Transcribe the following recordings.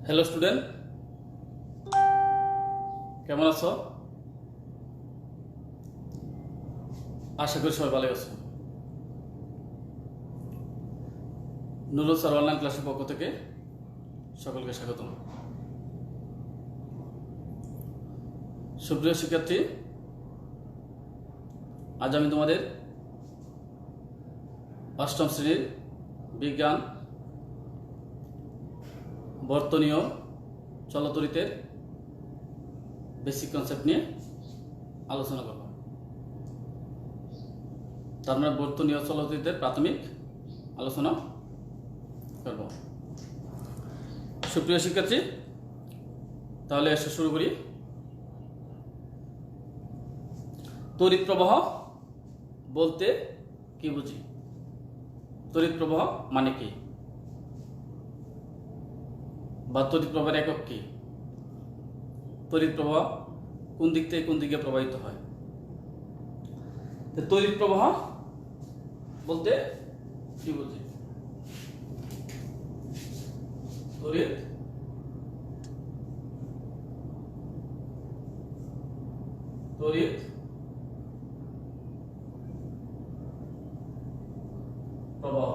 Hello student, কেমন আছো? আশা করি সবাই ভালো আছো। নুরুল স্যার অনলাইন ক্লাসের পক্ষ থেকে সকলকে স্বাগতম। সুপ্রিয় শিক্ষার্থী, আজ আমি তোমাদের অষ্টম শ্রেণীর বিজ্ঞান বর্তনীয় চলতরিতের বেসিক কনসেপ্ট নিয়ে আলোচনা করব। তার মানে বর্তনীয় চলতরিতের প্রাথমিক আলোচনা করব। সুপ্রিয় শিক্ষার্থী, তাহলে এসে শুরু করি। তড়িৎ প্রবাহ বলতে কি বুঝি? তড়িৎ প্রবাহ মানে কি, বা তড়িৎ প্রবাহের একক কি? তড়িৎ প্রবাহ কোন দিক থেকে কোন দিকে প্রবাহিত হয়? তড়িৎ প্রবাহ বলতে কি বুঝি? তড়িৎ প্রবাহ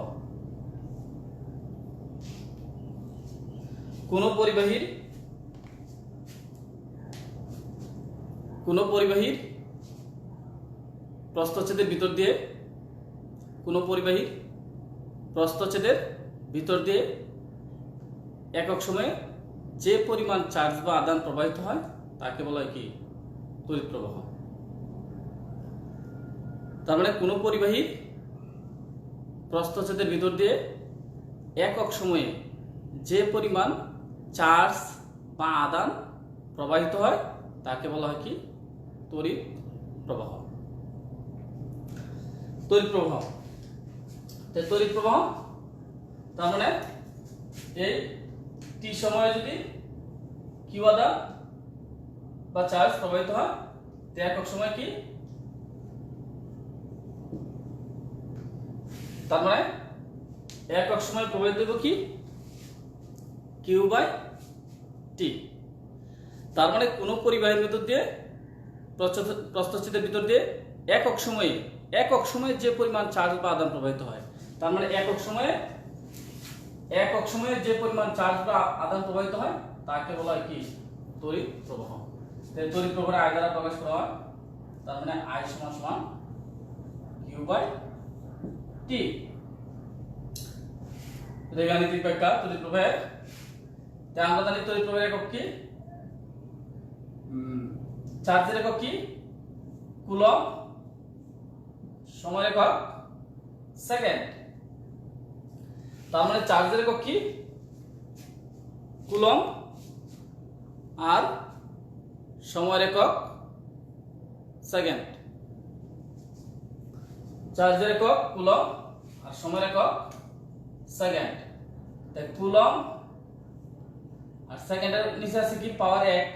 কোন পরিবাহীর প্রস্থচ্ছেদের ভিতর দিয়ে একক সময়ে যে পরিমাণ চার্জ বা আদান প্রবাহিত হয় তাকে বলা হয় কি? তড়িৎ প্রবাহ। তার মানে কোন পরিবাহীর প্রস্থচ্ছেদের ভিতর দিয়ে একক সময়ে যে পরিমাণ চার্জ বা আদান প্রবাহিত হয় তাকে বলা হয় কি? তড়িৎ প্রবাহ। তড়িৎ প্রবাহ তার মানে এই টি সময়ে যদি কিউ আদান বা চার্জ প্রবাহিত হয় তো একক সময় কি? তার মানে একক সময় প্রবাহিত হবে কি? Q by T. তার মানে কোন পরিবাহীর ভিতর দিয়ে প্রস্থচ্ছেদের ভিতর দিয়ে একক সময়ে যে পরিমাণ চার্জ বা আদান প্রবাহিত হয়, তার মানে একক সময়ে যে পরিমাণ চার্জ বা আদান প্রবাহিত হয় তাকে বলা হয় কি? তড়িৎ প্রবাহ। তড়িৎ প্রবাহ আই দ্বারা প্রকাশ করা হয়, তার মানে আই সমান সমান কিউ বাই টি। এটা গাণিতিক ব্যাখ্যা তড়িৎ প্রবাহের। আমরা জানি তড়িৎ প্রবাহের একক কি? চার্জের একক কি? কুলম্ব। সময়ের একক সেকেন্ড। তার মানে চার্জের একক কি? কুলম্ব আর সময়ের একক সেকেন্ড। চার্জের একক কুলম্ব আর সময়ের একক সেকেন্ড। তাই কুলম্ব আর সেকেন্ডের নিচে আছে কি? পাওয়ার 1,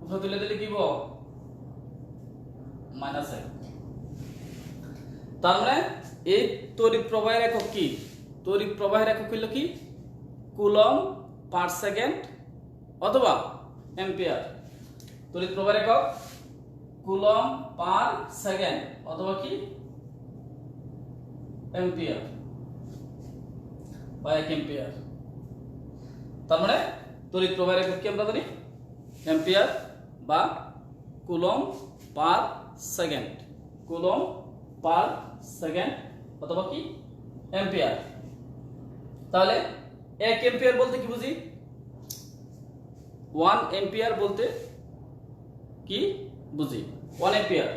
উপরে তুলে দিলে কি হবে? -1। তার মানে এই তড়িৎ প্রবাহের একক কি? তড়িৎ প্রবাহের একক হলো কি? কুলম্ব পার সেকেন্ড অথবা অ্যাম্পিয়ার। তড়িৎ প্রবাহের একক কুলম্ব পার সেকেন্ড অথবা কি? অ্যাম্পিয়ার বা 1 অ্যাম্পিয়ার। তার মানে তড়িৎ প্রবাহের একক কি আমরা জানি? অ্যাম্পিয়ার বা coulomb per second. Coulomb per second অথবা কি? অ্যাম্পিয়ার। তাহলে 1 অ্যাম্পিয়ার বলতে কি বুঝি? 1 অ্যাম্পিয়ার বলতে কি বুঝি? 1 অ্যাম্পিয়ার।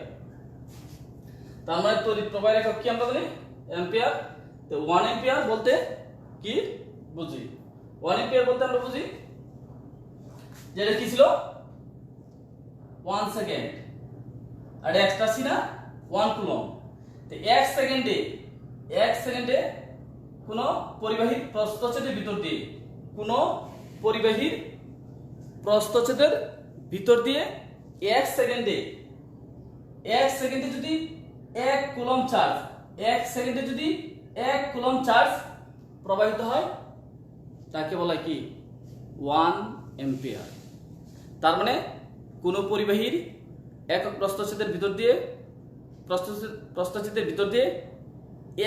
তার মানে তড়িৎ প্রবাহের একক কি আমরা জানি? অ্যাম্পিয়ার। তো 1 অ্যাম্পিয়ার বলতে কি বুঝি? 1 অ্যাম্পিয়ার বলতে আমরা বুঝি যেটা কি ছিল? 1 সেকেন্ড। আর এক্সট্রা ছিল 1 কুলম্ব। তো 1 সেকেন্ডে কোন পরিবাহীর প্রস্থচ্ছেদের ভিতর দিয়ে 1 সেকেন্ডে যদি 1 কুলম্ব চার্জ প্রবাহিত হয় তাকে বলা হয় কি? 1 এম্পিয়ার। তার মানে কোনো পরিবাহীর একক প্রস্থচ্ছেদের ভিতর দিয়ে প্রস্থচ্ছেদের ভিতর দিয়ে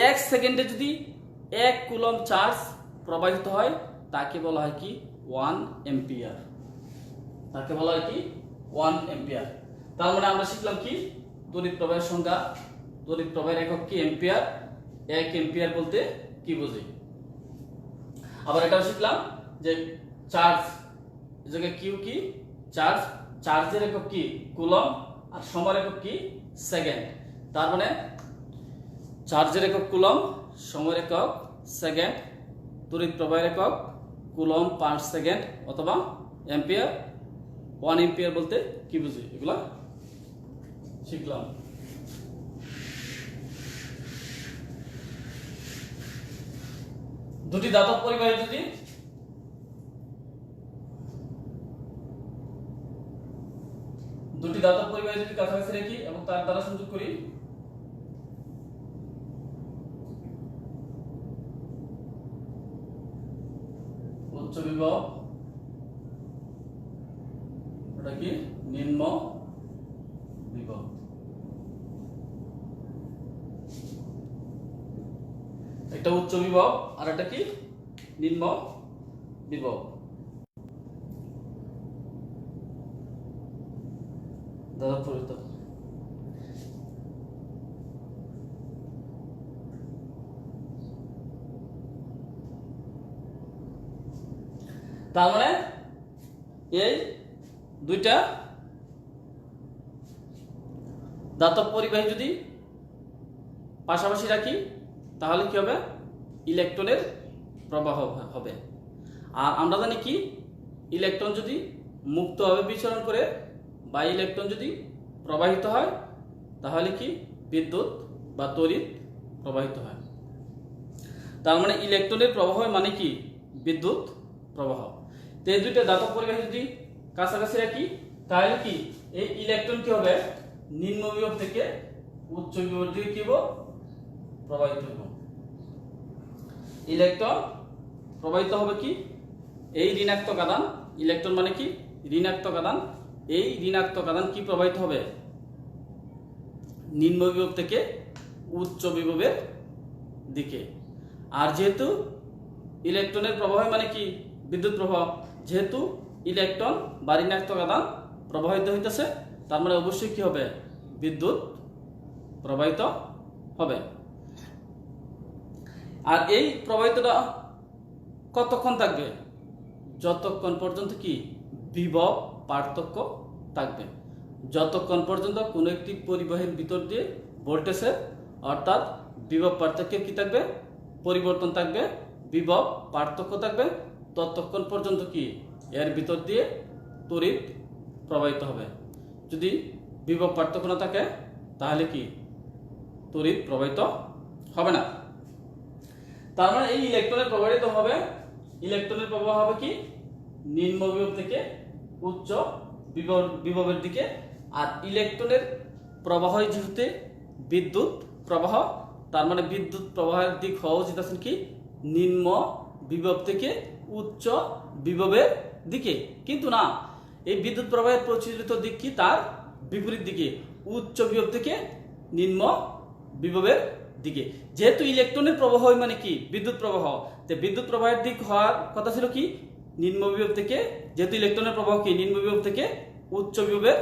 1 সেকেন্ডে যদি 1 কুলম চার্জ প্রবাহিত হয় তাকে বলা হয় কি 1 এম্পিয়ার। তাকে বলা হয় কি 1 এম্পিয়ার। তার মানে আমরা শিখলাম কি তড়িৎ প্রবাহের সংজ্ঞা, তড়িৎ প্রবাহের একক কি এম্পিয়ার, 1 এম্পিয়ার বলতে কি বোঝে। আবার এটাও শিখলাম যে চার্জ এই জায়গায় কিউ কি চার্জ, চার্জের একক কি কুলম আর সময়ের একক কি সেকেন্ড। তার মানে চার্জের একক কুলম, সময়ের একক সেকেন্ড, তড়িৎ প্রবাহের একক কুলম পার সেকেন্ড অথবা এম্পিয়ার। 1 এম্পিয়ার বলতে কি বুঝি এগুলা শিখলাম। দুটি ধাতব পরিবাহী যদি কাছাকাছি রাখি এবং তার দ্বারা সংযোগ করি, উচ্চ বিভব এটা কি নিম্ন বিভব। একটা উচ্চ বিভব আর একটা কি নিম্ন বিভব। দাদা পরিত তার মানে এই দুইটা ধাতব পরিবাহী যদি পাশাপাশি রাখি তাহলে কি হবে ইলেকট্রনের প্রবাহ হবে। আর আমরা জানি কি ইলেকট্রন যদি মুক্তভাবে বিচরণ করে বা ইলেকট্রন যদি প্রবাহিত হয় তাহলে কি বিদ্যুৎ বা তড়িৎ প্রবাহিত হয়। তার মানে ইলেকট্রনের প্রবাহ মানে কি বিদ্যুৎ প্রবাহ। তো এই দুইটা ধাতব পরিবাহী যদি কাছাকাছি রাখি তাহলে কি এই ইলেকট্রন কি হবে নিম্ন বিভব থেকে উচ্চ বিভবের দিকে কি হবে প্রবাহিত হবে। ইলেকট্রন প্রবাহিত হবে কি এই ঋণাত্মক আধান, ইলেকট্রন মানে কি ঋণাত্মক আধান, এই ঋণাত্মক আধান কি প্রবাহিত হবে নিম্ন বিভব থেকে উচ্চ বিভবের দিকে। আর যেহেতু ইলেকট্রনের প্রবাহ মানে কি বিদ্যুৎ প্রবাহ, যেহেতু ইলেকট্রন বা ঋণাত্মক আধান প্রবাহিত হইতেছে তার মানে অবশ্যই কি হবে বিদ্যুৎ প্রবাহিত হবে। আর এই প্রবাহিতটা কতক্ষণ থাকবে যতক্ষণ পর্যন্ত কি বিভব পার্থক্য থাকবে, যতক্ষণ পর্যন্ত কোনো একটি পরিবাহীর ভিতর দিয়ে ভোল্টেজের অর্থাৎ বিভব পার্থক্যের কি থাকবে পরিবর্তন থাকবে, বিভব পার্থক্য থাকবে, ততক্ষণ পর্যন্ত কি এর ভিতর দিয়ে তড়িৎ প্রবাহিত হবে। যদি বিভব পার্থক্য না থাকে তাহলে কি তড়িৎ প্রবাহিত হবে না। তার মানে এই ইলেকট্রনের প্রবাহিত হবে, ইলেকট্রনের প্রবাহ হবে কি নিম্ন বিভব থেকে উচ্চ বিভবের দিকে। আর ইলেকট্রনের প্রবাহ যেহেতু বিদ্যুৎ প্রবাহ তার মানে বিদ্যুৎ প্রবাহের দিক হওয়া উচিত আছে কি নিম্ন বিভব থেকে উচ্চ বিভবের দিকে, কিন্তু না এই বিদ্যুৎ প্রবাহের প্রচলিত দিক কি তার বিপরীত দিকে উচ্চ বিভব থেকে নিম্ন বিভবের দিকে। যেহেতু ইলেকট্রনের প্রবাহ মানে কি বিদ্যুৎ প্রবাহ, তো বিদ্যুৎ প্রবাহের দিক হওয়ার কথা ছিল কি নিম্ন বিভব থেকে, যেহেতু ইলেকট্রনের প্রবাহ কি নিম্ন বিভব থেকে উচ্চ বিভবের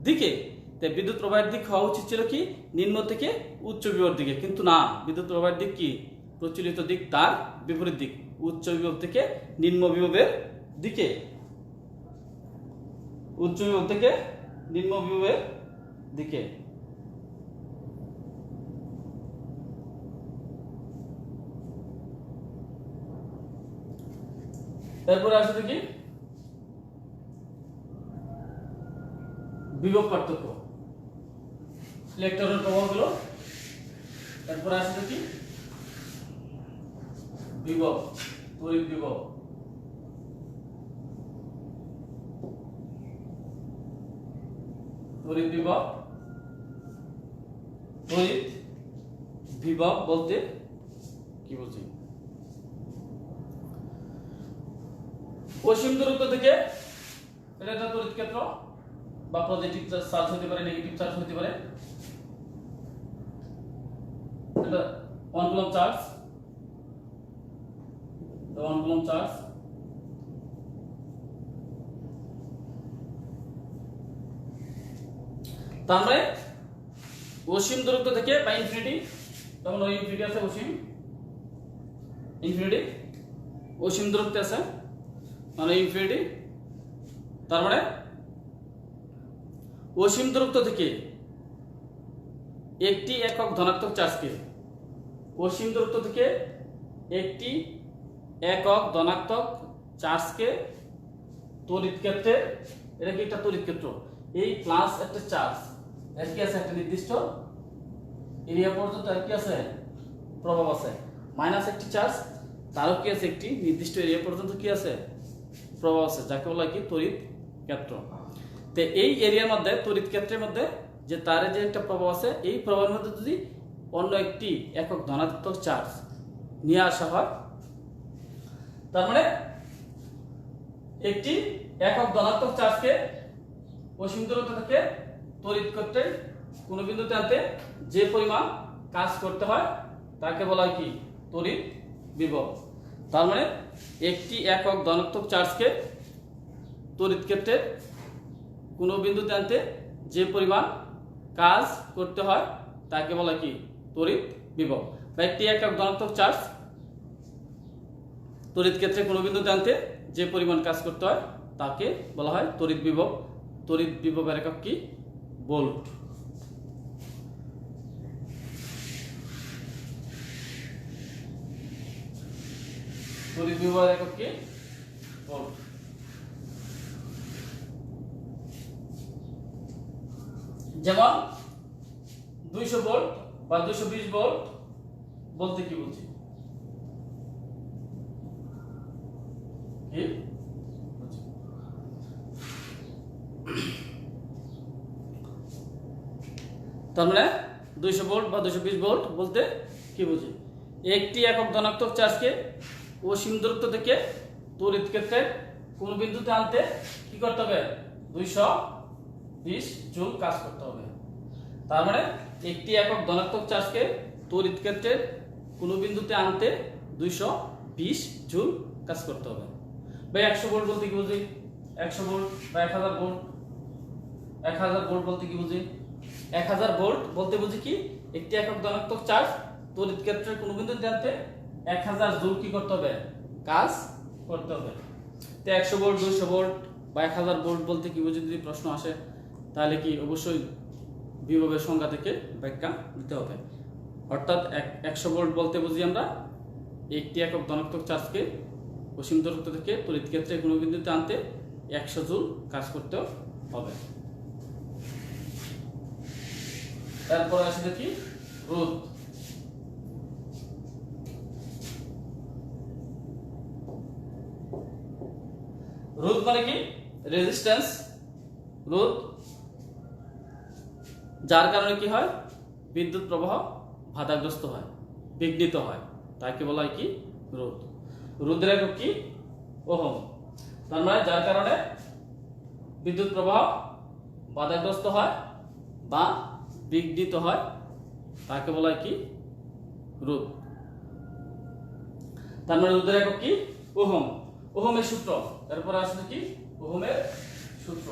দিকে, তাই বিদ্যুৎ প্রবাহের দিক হওয়া উচিত ছিল কি নিম্ন থেকে উচ্চ বিভবের দিকে, কিন্তু না বিদ্যুৎ প্রবাহের দিক কি প্রচলিত দিক তার বিপরীত দিক উচ্চ বিভব থেকে নিম্ন বিভবের দিকে, উচ্চ বিভব থেকে নিম্ন বিভবের দিকে। তারপরে আসলে কি বিভব পার্থক্য ইলেকট্রনের প্রবাহ হলো। তারপরে আসলে কি বিভব তড়িৎ বিভব, তড়িৎ বিভব, তড়িৎ বিভব বলতে কি বুঝি অসীম দূরত্ব থেকে এটা একটা তড়িৎ ক্ষেত্র বা পজিটিভ চার্জ হতে পারে, নেগেটিভ চার্জ হতে পারে, এটা 1 কুলম্ব চার্জ, 1 কুলম্ব চার্জ। তার মানে অসীম দূরত্ব থেকে বা ইনফিনিটি, তখন ওই ইনফিনিটি আছে, অসীম ইনফিনিটি অসীম দূরত্বে আছে মানে ইনফিনিটি। তার মানে অসীম দূরত্ব থেকে একটি একক ধনাত্মক চার্জকে, অসীম দূরত্ব থেকে একটি একক ধনাত্মক চার্জকে তড়িৎ ক্ষেত্রে, এটা কি একটা তড়িৎ ক্ষেত্র, এই প্লাস একটা চার্জ, এর কি আছে একটা নির্দিষ্ট এরিয়া পর্যন্ত, আর কি আছে প্রভাব আছে, মাইনাস একটি চার্জ, তারও কি আছে একটি নির্দিষ্ট এরিয়া পর্যন্ত কি আছে প্রভাব আছে, যাকে বলা হয় কি তড়িৎ ক্ষেত্র। তো এই এরিয়ার মধ্যে তড়িৎ ক্ষেত্রের মধ্যে যে তারে যে একটা প্রভাব আছে, এই প্রভাবের মধ্যে যদি অন্য একটি একক ধনাত্মক চার্জ নিয়ে আসা হয়, তার মানে একটি একক ধনাত্মক চার্জকে অসীম দূরত্ব থেকে তড়িৎ ক্ষেত্রের কোন বিন্দুতে আনতে যে পরিমাণ কাজ করতে হয় তাকে বলা হয় কি তড়িৎ বিভব। তার মানে একটি একক ধনাত্মক চার্জকে তড়িৎ ক্ষেত্রের কোন বিন্দুতে আনতে যে পরিমাণ কাজ করতে হয় তাকে বলা কি তড়িৎ বিভব। বা একটি একক ধনাত্মক চার্জ তড়িৎ ক্ষেত্রে কোন বিন্দুতে আনতে যে পরিমাণ কাজ করতে হয় তাকে বলা হয় তড়িৎ বিভব। তড়িৎ বিভবের একক কি ভোল্ট। তড়িৎ বিভবের একক কি ভোল্ট। যেমন 200 ভোল্ট বা 220 ভোল্ট বলতে কি বুঝি, তার মানে 200 ভোল্ট বা 220 ভোল্ট বলতে কি বুঝি, একটি একক ধনাত্মক চার্জকে অসীম দূরত্ব থেকে তড়িৎ ক্ষেত্রের কোন বিন্দুতে আনতে কি করতে হবে 220 জুল কাজ করতে হবে। তার মানে একটি একক ধনাত্মক চার্জকে তড়িৎ ক্ষেত্রের কোন বিন্দুতে আনতে 220 জুল কাজ করতে হবে। ভাই 100 ভোল্ট বলতে কি বুঝি, 100 ভোল্ট বা 1000 ভোল্ট, 1000 ভোল্ট বলতে কি বুঝি, 1000 ভোল্ট বলতে বুঝি কি একটি একক ধনাত্মক চার্জ তড়িৎ ক্ষেত্রের কোন বিন্দুতে আনতে 1000 জুল কি করতে হবে কাজ করতে হবে। তো 100 ভোল্ট 200 ভোল্ট বা 1000 ভোল্ট বলতে কি বুঝি যদি প্রশ্ন আসে তাহলে কি অবশ্যই বিভবের সংজ্ঞা থেকে ব্যাখ্যা দিতে হবে। অর্থাৎ 100 ভোল্ট বলতে বুঝি আমরা একটি একক ধনাত্মক চার্জকে অসীম দূরত্ব থেকে তড়িৎ ক্ষেত্রে কোন বিন্দুতে আনতে 100 জুল কাজ করতে হবে। তারপর আসে দেখি রোধ। রোধ মানে কি রেজিস্ট্যান্স। রোধ যার কারণে কি হয় বিদ্যুৎ প্রবাহ বাধাগ্রস্ত হয়, বিঘ্নিত হয়, তাকে বলা হয় কি রোধ। রোধের একক কি ওহম। তার মানে যার কারণে বিদ্যুৎ প্রবাহ বাধাগ্রস্ত হয় বা বিঘ্নিত হয় তাকে বলা হয় কি রোধ। তার মানে রোধের একক কি ওহম। ওহমের সূত্র, এরপর আসলে কি ওহমের সূত্র।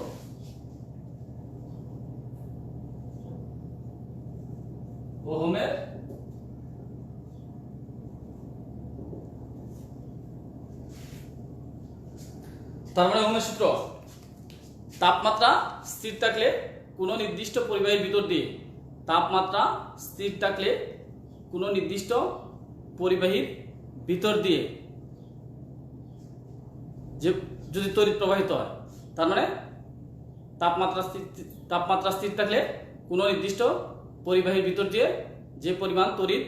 ওহমের তার মানে ওহমের সূত্র, তাপমাত্রা স্থির থাকলে কোন নির্দিষ্ট পরিবাহীর ভিতর দিয়ে, তাপমাত্রা স্থির থাকলে কোন নির্দিষ্ট পরিবাহীর ভিতর দিয়ে যে যদি তড়িৎ প্রবাহিত হয়, তার মানে তাপমাত্রা স্থির থাকলে কোন নির্দিষ্ট পরিবাহীর ভিতর দিয়ে যে পরিমাণ তড়িৎ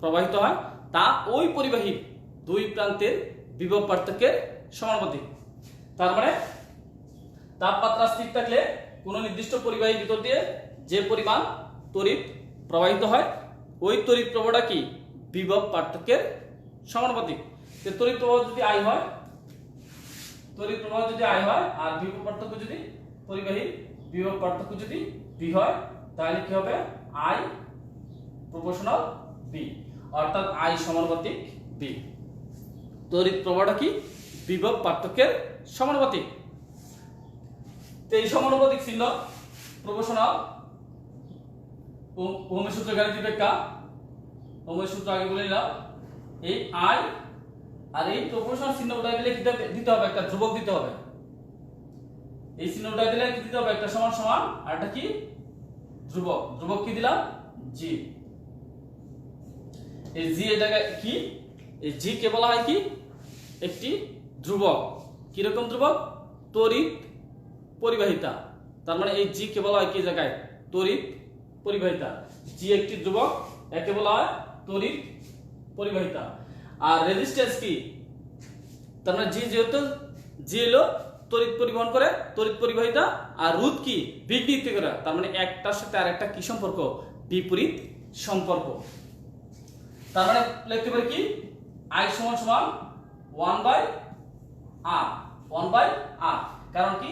প্রবাহিত হয় তা ওই পরিবাহীর দুই প্রান্তের বিভব পার্থক্যের সমানুপাতিক। তার মানে তাপমাত্রা স্থির থাকলে কোন নির্দিষ্ট পরিবাহীর ভিতর দিয়ে যে পরিমাণ তড়িৎ প্রবাহিত হয় ওই তড়িৎ প্রবাহটা কি বিভব পার্থক্যের সমানুপাতিক। তড়িৎ প্রবাহ যদি I হয় তড়িৎ প্রবাহ যদি I হয় আর বিভব পার্থক্য যদি পরিবাহীর বিভব পার্থক্য যদি B হয়, তাহলে কি হবে I প্রপোর্শনাল B, অর্থাৎ I সমানুপাতিক B। তড়িৎ প্রবাহটা কি বিভব পার্থক্যের সমানুপাতিক। তো এই সমানুপাতিক চিহ্ন প্রপোর্শনাল ওহমের সূত্র গাণিতিক ব্যাখ্যা, ওহমের সূত্র আগে বলে নিলাম। এই I আর এই প্রপোর্শনাল চিহ্ন উঠাই দিলে দিতে হবে একটা ধ্রুবক দিতে হবে। এই চিহ্ন উঠাই দিলে কি দিতে হবে একটা সমান সমান আর একটা কি ধ্রুবক। ধ্রুবক কি দিলাম G। এই G এটাকে কি এই G কে বলা হয় কি একটি ধ্রুবক। কি রকম ধ্রুবক? তড়িৎ পরিবাহিতা। তার মানে এই G কে বলা হয় কি জায়গায় তড়িৎ পরিবাহিতা। G একটি ধ্রুবক, একে বলা হয় তড়িৎ পরিবাহিতা। আর রেজিস্ট্যান্স কি? তার মানে G যেহেতু G হলো তড়িৎ পরিবহন করে, তড়িৎ পরিবাহিতা। আর রোধ কি বিকৃতি করে, তার মানে একটার সাথে আরেকটা কি সম্পর্ক বিপরীত সম্পর্ক। তার মানে লিখতে পারি কি I সমান সমান 1/r, 1/r। কারণ কি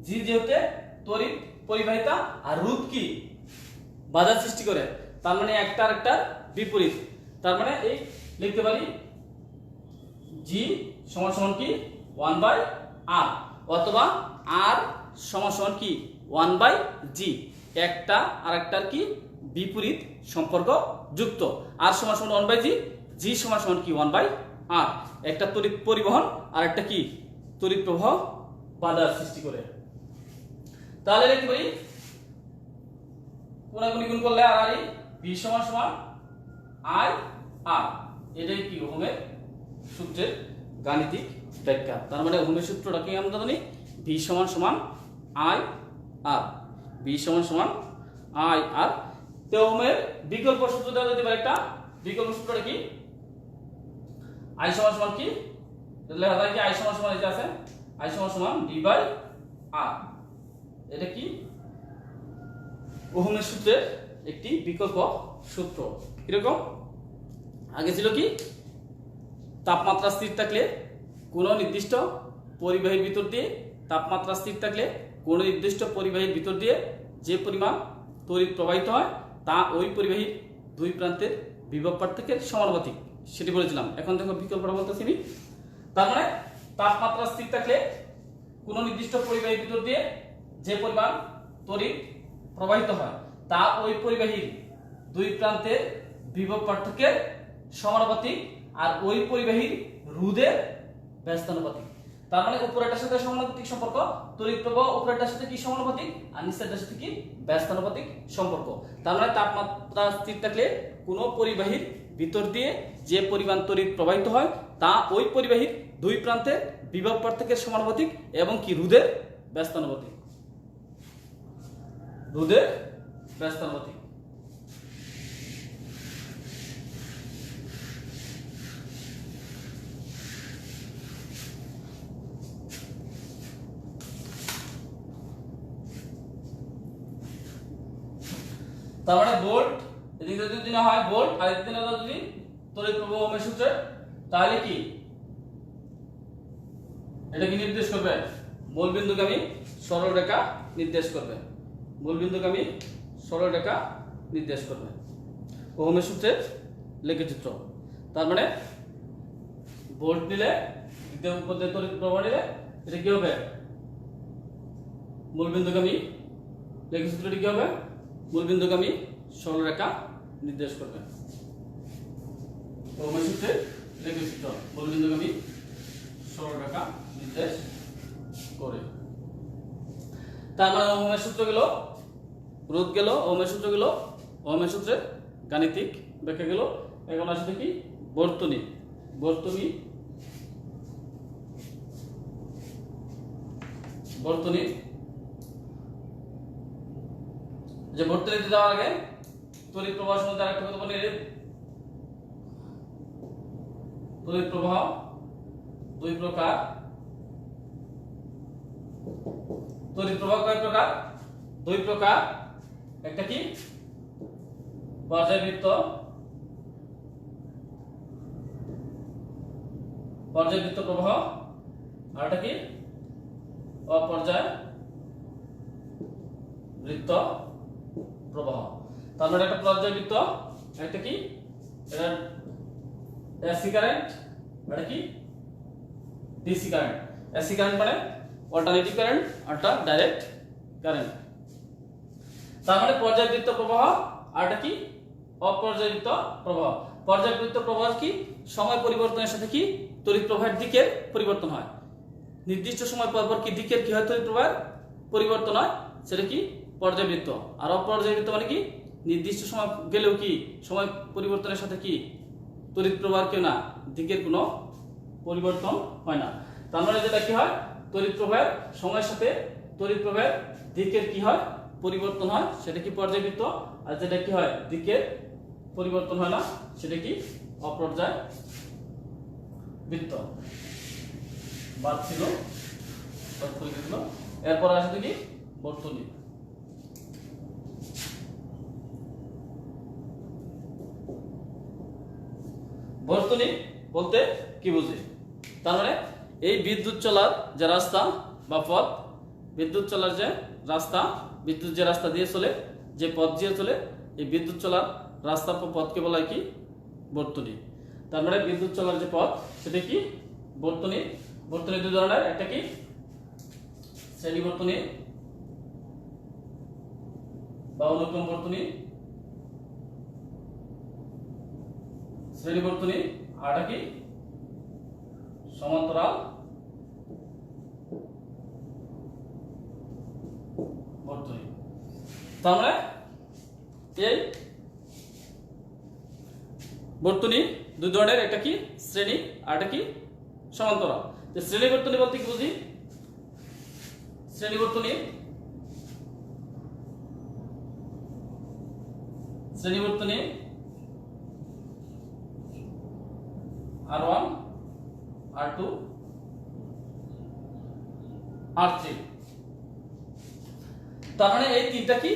G যেহেতু তড়িৎ পরিবাহিতা আর রোধ কি বাধা সৃষ্টি করে, তার মানে একটা আরেকটা বিপরীত। তার মানে এই লিখতে পারি G সমান সমান কি 1/r, অথবা R সমান সমান কি 1/G, একটা আরেকটার কি বিপরীত সম্পর্ক যুক্ত। R সমান সমান 1/G, G সমান সমান কি 1/R। একটা তড়িৎ পরিবহন আর একটা কি তড়িৎ প্রবাহ বাধার সৃষ্টি করে। তাহলে লিখতে পারি কোণাগুণি গুণ করলে আর আর B সমান সমান I R। এটাই কি ওহমের সূত্রের গাণিতিক ব্যাখ্যা। তার মানে ওহমের সূত্রটা কি আমরা জানি V সমান সমান I R, V সমান সমান I R। তো ওহমের বিকল্প সূত্র দেওয়া যেতে পারে একটা। বিকল্প সূত্রটা কি I সমান সমান কি লেখা যায় কি I সমান সমান এটা আছে I সমান সমান D/R। এটা কি ওহমের সূত্রের একটি বিকল্প সূত্র। কিরকম? আগে ছিল কি তাপমাত্রা স্থির থাকলে কোনো নির্দিষ্ট পরিবাহীর ভিতর দিয়ে, তাপমাত্রা স্থির থাকলে কোনো নির্দিষ্ট পরিবাহীর ভিতর দিয়ে যে পরিমাণ তড়িৎ প্রবাহিত হয় তা ওই পরিবাহীর দুই প্রান্তের বিভব পার্থক্যের সমানুপাতিক, সেটি বলেছিলাম। এখন দেখো বিকল্পটা বলতেছি আমি। তার মানে তাপমাত্রা স্থির থাকলে কোনো নির্দিষ্ট পরিবাহীর ভিতর দিয়ে যে পরিমাণ তড়িৎ প্রবাহিত হয় তা ওই পরিবাহীর দুই প্রান্তের বিভব পার্থক্যের সমানুপাতিক, আর ওই পরিবাহীর রোধের ব্যস্তানুপাতিক। তার মানে উপরেরটার সাথে সমানুপাতিক সম্পর্ক, তড়িৎ প্রবাহ উপরেরটার সাথে কি সমানুপাতিক আর নিচেরটার সাথে কি ব্যস্তানুপাতিক সম্পর্ক। তার মানে তাপমাত্রা স্থির থাকলে কোনো পরিবাহীর ভিতর দিয়ে যে পরিমাণ তড়িৎ প্রবাহিত হয় তা ওই পরিবাহীর দুই প্রান্তের বিভব পার্থক্যের সমানুপাতিক এবং কি রোধের ব্যস্তানুপাতিক, রোধের ব্যস্তানুপাতিক। তার মানে ভোল্ট এদিকে যদি না হয় ভোল্ট আর এদিকে না যদি তড়িৎ প্রবাহ ওহমের সূত্রে, তাহলে কি এটা কি নির্দেশ করবে মূল বিন্দুগামী সরল রেখা নির্দেশ করবে, মূল বিন্দুগামী সরল রেখা নির্দেশ করবে ওহমের সূত্রের লেখচিত্র। তার মানে ভোল্ট নিলে দ্বিতীয় উপপাদ্য তড়িৎ প্রবাহ নিলে এটা কি হবে মূল বিন্দুগামী লেখচিত্রটি কি হবে মূল বিন্দুগামী সরল রেখা নির্দেশ করবে। ওহমের সূত্রের লেখচিত্র মূল বিন্দুগামী সরল রেখা নির্দেশ করে। তার মানে ওহমের সূত্র গেল, রোধ গেল, ওহমের সূত্র গেল, ওহমের সূত্রের গাণিতিক ব্যাখ্যা গেল। এখন আসলে কি বর্তনী, বর্তনী বর্তনী যে বর্তনীতে যাওয়ার আগে তড়িৎ প্রবাহ সম্বন্ধে আরেকটা কথা বলি। তড়িৎ প্রবাহ দুই প্রকার। তড়িৎ প্রবাহ কয় প্রকার? দুই প্রকার। একটা কি পর্যায়বৃত্ত, পর্যায়বৃত্ত প্রবাহ, আর এটা কি অপর্যায় বৃত্ত প্রবাহ। তার মানে একটা পর্যায়বৃত্ত, একটা কি এটা এসি কারেন্ট, এটা কি ডিসি কারেন্ট। এসি কারেন্ট মানে অল্টারনেটিভ কারেন্ট, আরটা ডাইরেক্ট কারেন্ট। তার মানে পর্যায়বৃত্ত প্রবাহ আর এটা কি অপর্যায়বৃত্ত প্রবাহ। পর্যায়বৃত্ত প্রবাহ কি সময় পরিবর্তনের সাথে কি তড়িৎ প্রবাহের দিকের পরিবর্তন হয়। নির্দিষ্ট সময় পর পর কি দিকের কি হয় তড়িৎ প্রবাহের পরিবর্তন হয়, সেটা কি পর্যায়বৃত্ত। আর অপর্যায়বৃত্ত মানে কি নির্দিষ্ট সময় গেলেও কি সময় পরিবর্তনের সাথে কি তড়িৎ প্রবাহ কেউ না দিকের কোনো পরিবর্তন হয় না। তার মানে যেটা কি হয় তড়িৎ প্রবাহের সময়ের সাথে তড়িৎ প্রবাহের দিকের কি হয় পরিবর্তন হয়, সেটা কি পর্যায়বৃত্ত। আর যেটা কি হয় দিকের পরিবর্তন হয় না, সেটা কি অপর্যায়বৃত্ত। বাদ ছিল এরপর আসে কি বর্তনী। বর্তনী বলতে কি বুঝি? তার মানে এই বিদ্যুৎ চলার যে রাস্তা বা পথ, বিদ্যুৎ চলার যে রাস্তা, বিদ্যুৎ যে রাস্তা দিয়ে চলে, যে পথ দিয়ে চলে, এই বিদ্যুৎ চলার রাস্তা পথকে বলা হয় কি বর্তনী। তার মানে বিদ্যুৎ চলার যে পথ সেটা কি বর্তনী। বর্তনী দুই ধরনের, একটা কি শ্রেণী বর্তনী বা অনুক্রম বর্তনী, শ্রেণী বর্তনী, আর একটা কি সমান্তরাল বর্তনী। তার মানে এই বর্তনী দুই ধরনের, একটা কি শ্রেণী আর একটা কি সমান্তরাল। তো শ্রেণী বর্তনী বলতে কি বুঝি? শ্রেণী বর্তনী R1 R2 R3। তার মানে এই তিনটা কি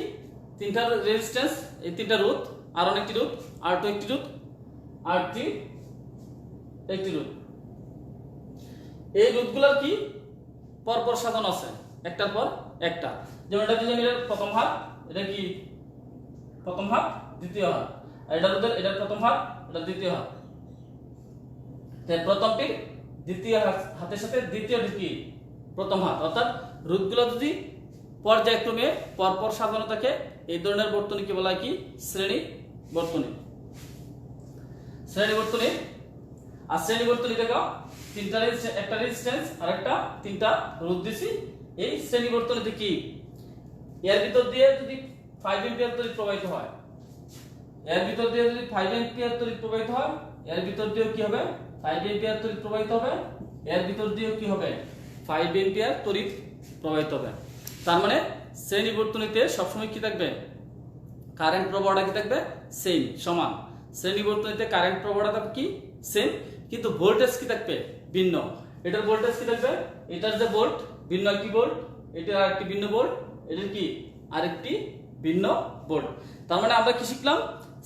তিনটার রেজিস্ট্যান্স, এই তিনটা রোধ, R1 একটি রোধ, R2 একটি রোধ, R3 একটি রোধ। এই রোধগুলোর কি পরপর সাজানো আছে একটার পর একটা। যেমন এটা যদি প্রথম হাত, এটা কি প্রথম হাত দ্বিতীয় হাত, আর এটা রোধের এটা প্রথম হাত, এটা দ্বিতীয় হাত। প্রথমটির দ্বিতীয় হাতের সাথে দ্বিতীয়টি কি প্রথম হাত। অর্থাৎ রোধগুলো যদি পর্যায়ক্রমে পরপর সাজানো থাকে, এই ধরনের বর্তনীকে বলা হয় কি শ্রেণী বর্তনী। শ্রেণী বর্তনী। আর শ্রেণী বর্তনী দেখো তিনটা একটা রেজিস্ট্যান্স আর একটা তিনটা রোধ দিছি। এই শ্রেণী বর্তনীতে কি এর ভিতর দিয়ে যদি 5 এম্পিয়ার তড়িৎ প্রবাহিত হয়, এর ভিতর দিয়ে যদি 5 এম্পিয়ার তড়িৎ প্রবাহিত হয়, এর ভিতর দিয়েও কি হবে 5 এম্পিয়ার তড়িৎ প্রবাহিত হবে, এর ভিতর দিয়েও কি হবে 5 এম্পিয়ার তড়িৎ প্রবাহিত হবে। তার মানে শ্রেণী বর্তনীতে সবসময় কি থাকবে কারেন্ট প্রবাহটা কি থাকবে সেম সমান। শ্রেণী বর্তনীতে কারেন্ট প্রবাহটা থাকবে কি সেম, কিন্তু ভোল্টেজ কি থাকবে ভিন্ন। এটার ভোল্টেজ কি থাকবে, এটার যে ভোল্ট ভিন্ন একটি ভোল্ট, এটার আরেকটি ভিন্ন ভোল্ট, এটার কি আরেকটি ভিন্ন ভোল্ট। তার মানে আমরা কি শিখলাম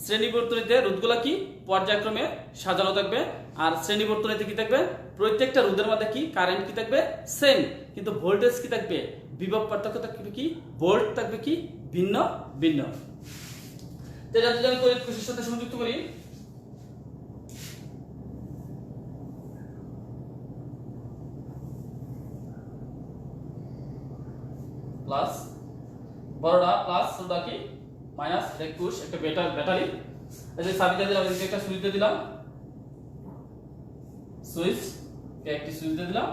শ্রেণী বর্তনীতে রোধগুলা কি পর্যায়ক্রমে সাজানো থাকবে, আর শ্রেণী বর্তনীতে কি থাকবে প্রত্যেকটা রোধের মধ্যে কি কারেন্ট কি থাকবে সেম, কিন্তু ভোল্টেজ কি থাকবে বিভব পার্থক্য থাকবে কি ভোল্ট থাকবে কি ভিন্ন ভিন্ন। এটা যদি আমি তড়িৎ কোষের সাথে সংযুক্ত করি, প্লাস বড়টা প্লাস ছোটটা কি মাইনাস, এটা কোষ একটা ব্যাটারি। এই যে চাবিটা দিলাম, এদিকে একটা সুইচ দিয়ে দিলাম, সুইচ একটি সুইচ দিয়ে দিলাম।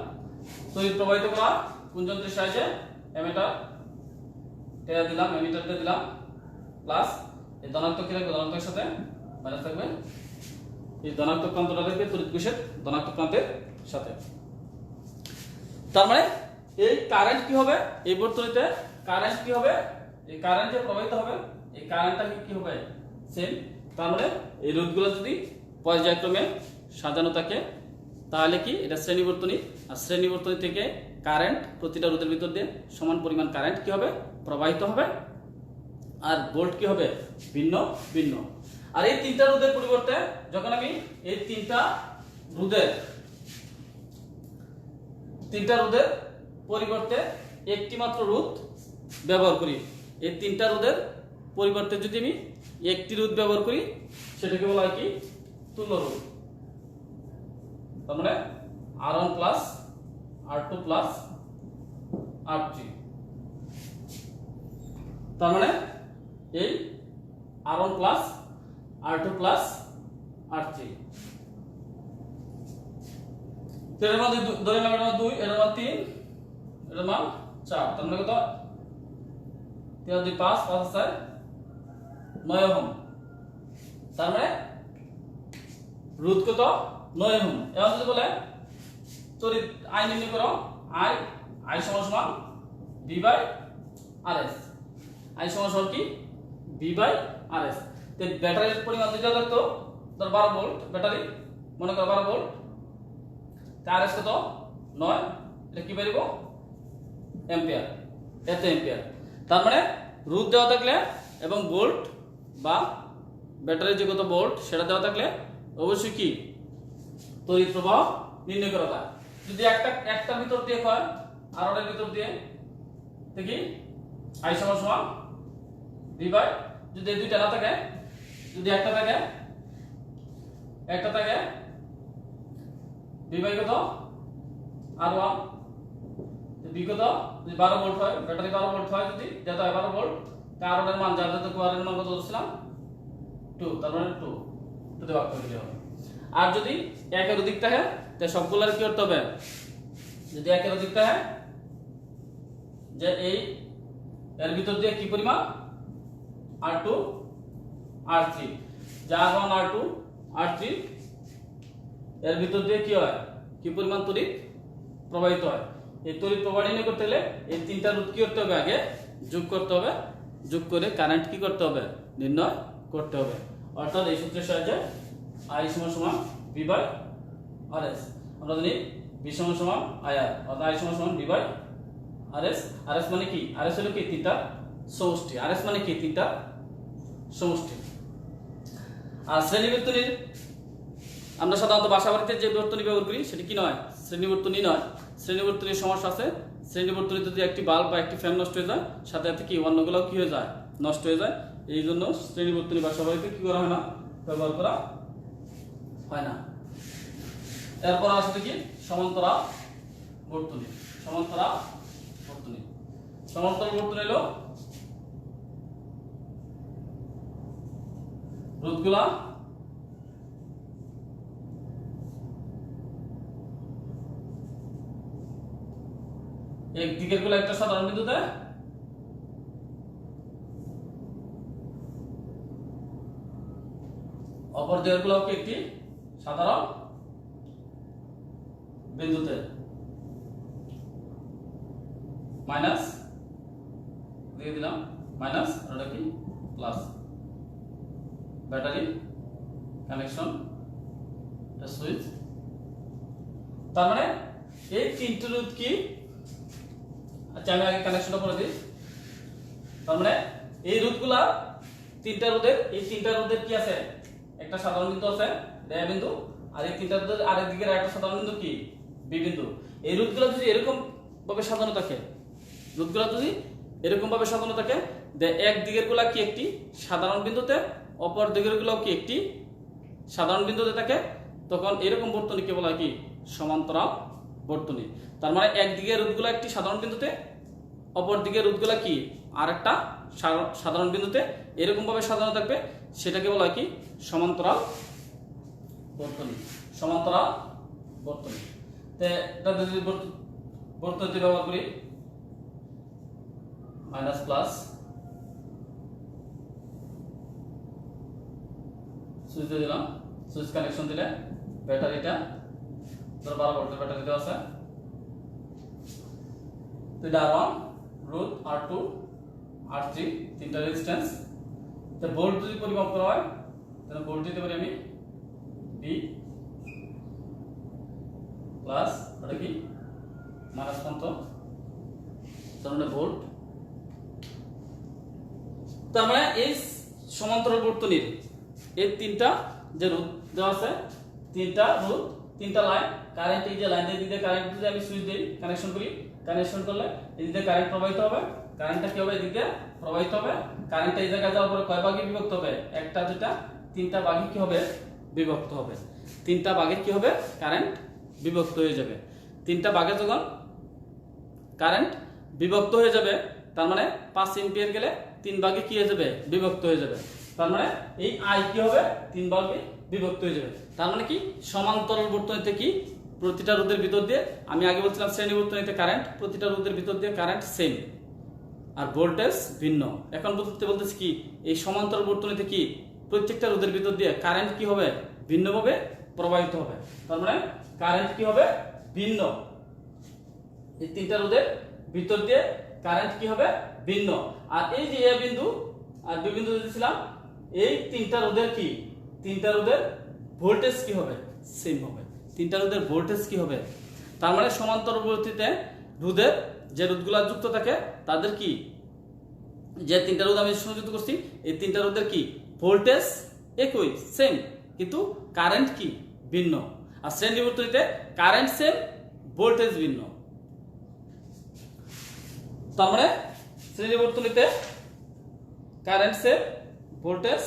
তড়িৎ প্রবাহিত করা কোন যন্ত্রের সাহায্যে অ্যামিটার টেরা দিলাম, অ্যামিটার দিয়ে দিলাম, প্লাস এই ধনাত্মক কি থাকবে ধনাত্মকের সাথে মাইনাস থাকবে, এই ধনাত্মক প্রান্তটা থাকবে তড়িৎ কোষের ধনাত্মক প্রান্তের সাথে। তার মানে এই কারেন্ট কি হবে এই বর্তনীতে কারেন্ট কি হবে, এই কারেন্ট যে প্রবাহিত হবে এই কারেন্টটা কি হবে সেম। তার মানে এই রোধগুলো যদি পর্যায়ক্রমে সাজানো থাকে তাহলে কি এটা শ্রেণী বর্তনী। আর শ্রেণী বর্তনী থেকে কারেন্ট প্রতিটা রোধের ভিতর দিয়ে সমান পরিমাণ কারেন্ট কি হবে প্রবাহিত হবে, আর ভোল্ট কি হবে ভিন্ন ভিন্ন। আর এই তিনটা রোধের পরিবর্তে যখন আমি এই তিনটা রোধের তিনটা রোধের পরিবর্তে একটি মাত্র রোধ ব্যবহার করি, এই তিনটা রোধের পরিবর্তে যদি আমি একটি রোধ ব্যবহার করি সেটাকে বলা হয় কি তুল্য রোধ। তার মানে R1 plus R2 plus R3। তার মানে এই R1 plus R2 plus R3, এর মধ্যে ধরে নিলাম এটা 2, এর মান 3, এর মান 4, তার মানে কত 3 2 5 5 4 9 ওহম। তার মানে রোধ কত 9 ওহম। এখন যদি বলে তড়িৎ I নির্ণয় করো, I সমান সমান V বাই RS, I সমান সমান কি V বাই RS। তো ব্যাটারির পরিমাণ যদি থাকতো ধর 12 ভোল্ট ব্যাটারি, মনে করো 12 ভোল্ট, RS কত 9, এটা কি বেরিব অ্যাম্পিয়ার, এত অ্যাম্পিয়ার। তার মানে রোধ দেওয়া থাকলে এবং ভোল্ট বা ব্যাটারির যে কত ভোল্ট সেটা দেওয়া থাকলে অবশ্যই কি তড়িৎ প্রবাহ নির্ণয় করা যায়। যদি একটা ভিতর দিয়ে হয় আর ওটার ভিতর দিয়ে দেখি I সমান সমান V বাই, যদি দুইটা না থাকে, যদি একটা থাকে V বাই কত R1, V কত যদি 12 ভোল্ট হয়, ব্যাটারি 12 ভোল্ট হয়, যদি যেটা হয় 12 ভোল্ট, কারণের মান যা যত কোয়ারের মান কত ধরছিলাম 2, তার মানে 2 তে ভাগ করে দিতে হবে। আর যদি একের অধিক থাকে তাহলে সবগুলোর কি করতে হবে, যদি একের অধিক থাকে যে এই এর ভিতর দিয়ে কি পরিমাণ R2 R3, যা R1 R2 R3 এর ভিতর দিয়ে কি হয়, কি পরিমাণ তড়িৎ প্রবাহিত হয়। এই তড়িৎ প্রবাহ নির্ণয় করতে হলে এই তিনটা রোধ কি করতে হবে, আগে যোগ করতে হবে, যোগ করে কারেন্ট কি করতে হবে নির্ণয় করতে হবে। অর্থাৎ এই সূত্রের সাহায্যে I সমান সমান V বাই RS, আমরা জানি V সমান সমান IR, অর্থাৎ I সমান সমান V বাই RS। RS মানে কি, RS হলো কি তিনটা সমষ্টি, RS মানে কি তিনটা সমষ্টি। আর শ্রেণী বর্তনীর আমরা সাধারণত বাসা বাড়িতে যে বর্তনী ব্যবহার করি সেটি কি নয়, শ্রেণী বর্তনী নয়। শ্রেণী বর্তনীর সমস্যা আছে, শ্রেণী বর্তনীতে যদি একটি বাল্ব বা একটি ফ্যান নষ্ট হয়ে যায় সাথে সাথে কি অন্যগুলোও কি হয়ে যায়, নষ্ট হয়ে যায়। এই জন্য শ্রেণী বর্তনী বাসা বাড়িতে কি করা হয় না, ব্যবহার করা হয় না। এরপর আসলে কি সমান্তরাল বর্তনী। সমান্তরাল বর্তনী, সমান্তরাল বর্তনী হলো রোধগুলা এক দিকের গুলো একটা সাধারণ বিন্দুতে অপর দিকের গুলো একটি সাধারণ বিন্দুতে, মাইনাস দিয়ে দিলাম মাইনাস, এটা কি প্লাস, ব্যাটারি কানেকশন, এটা সুইচ। তার মানে এই তিনটি রোধ কি, আচ্ছা আমি আগে কানেকশনটা করে দিই। তার মানে এই রোধগুলা তিনটা রোধের, এই তিনটা রোধের কি আছে, একটা সাধারণ বিন্দু আছে A বিন্দু, আর এই তিনটা রোধের আরেক দিকের একটা সাধারণ বিন্দু কি B বিন্দু। এই রোধগুলা যদি এরকম ভাবে সাজানো থাকে, রোধগুলা যদি এরকম ভাবে সাজানো থাকে, এক দিকের গুলা কি একটি সাধারণ বিন্দুতে, অপর দিকের গুলাও কি একটি সাধারণ বিন্দুতে থাকে, তখন এরকম বর্তনীকে বলা হয় কি সমান্তরাল বর্তনী। তার মানে একদিকে রোধগুলা একটি সাধারণ বিন্দুতে, অপর দিকে রোধগুলা কি আর একটা সাধারণ বিন্দুতে, এরকম ভাবে সাজানো থাকবে, সেটাকে বলা হয় কি সমান্তরাল বর্তনী। সমান্তরাল বর্তনী। তে এটা যদি বর্তনীতে ব্যবহার করি, মাইনাস প্লাস, সুইচ দিয়ে দিলাম, সুইচ কানেকশন দিলে ব্যাটারিটা 12 ভোল্টের ব্যাটারি দেওয়া আছে, তো এটা R1 রোধ, R2 R3 তিনটা রেজিস্ট্যান্স। তো ভোল্ট যদি পরিমাপ করা হয় তাহলে ভোল্ট দিতে পারি আমি V প্লাস, এটা কি মাইনাস পন্ত, তার মানে ভোল্ট। তার মানে এই সমান্তরাল বর্তনীর এই তিনটা যে রোধ দেওয়া আছে, তিনটা রোধ তিনটা লাইন, কারেন্ট এই যে লাইন দিয়ে কারেন্ট যদি আমি সুইচ দিই কানেকশন করি, কানেকশন করলে এদিকে কারেন্ট প্রবাহিত হবে, কারেন্টটা কি হবে এদিকে প্রবাহিত হবে, কারেন্টটা এই জায়গায় যাওয়ার পরে কয় ভাগে বিভক্ত হবে, একটা দুটা তিনটা ভাগে কি হবে বিভক্ত হবে, তিনটা ভাগে কি হবে কারেন্ট বিভক্ত হয়ে যাবে। তিনটা ভাগে যখন কারেন্ট বিভক্ত হয়ে যাবে তার মানে 5 এম্পিয়ার গেলে 3 ভাগে কি হয়ে যাবে বিভক্ত হয়ে যাবে, তার মানে এই আই কি হবে 3 ভাগে বিভক্ত হয়ে যাবে। তার মানে কি সমান্তরাল বর্তনীতে কি প্রতিটা রোধের ভিতর দিয়ে, আমি আগে বলছিলাম শ্রেণী বর্তনীতে কারেন্ট প্রতিটা রোধের ভিতর দিয়ে কারেন্ট সেম আর ভোল্টেজ ভিন্ন। এখন বলতেছি কি এই সমান্তরাল বর্তনীতে কি প্রত্যেকটা রোধের ভিতর দিয়ে কারেন্ট কি হবে ভিন্নভাবে প্রবাহিত হবে, তার মানে কারেন্ট কি হবে ভিন্ন, এই তিনটা রোধের ভিতর দিয়ে কারেন্ট কি হবে ভিন্ন। আর এই যে এ বিন্দু আর বি বিন্দু দিয়েছিলাম, এই তিনটা রোধের কি তিনটা রোধের ভোল্টেজ কি হবে সেম হবে, তিনটা রোধের ভোল্টেজ কি হবে, তার মানে সমান্তরালবর্তীতে রোধের যে রোধগুলো যুক্ত থাকে তাদের কি যে তিনটা রোধ আমি সংযুক্ত করছি এই তিনটা রোধের কি ভোল্টেজ একই সেম কিন্তু কারেন্ট কি ভিন্ন। আর শ্রেণী বর্তনীতে কারেন্ট সেম ভোল্টেজ ভিন্ন, তার মানে শ্রেণী বর্তনীতে কারেন্ট সেম ভোল্টেজ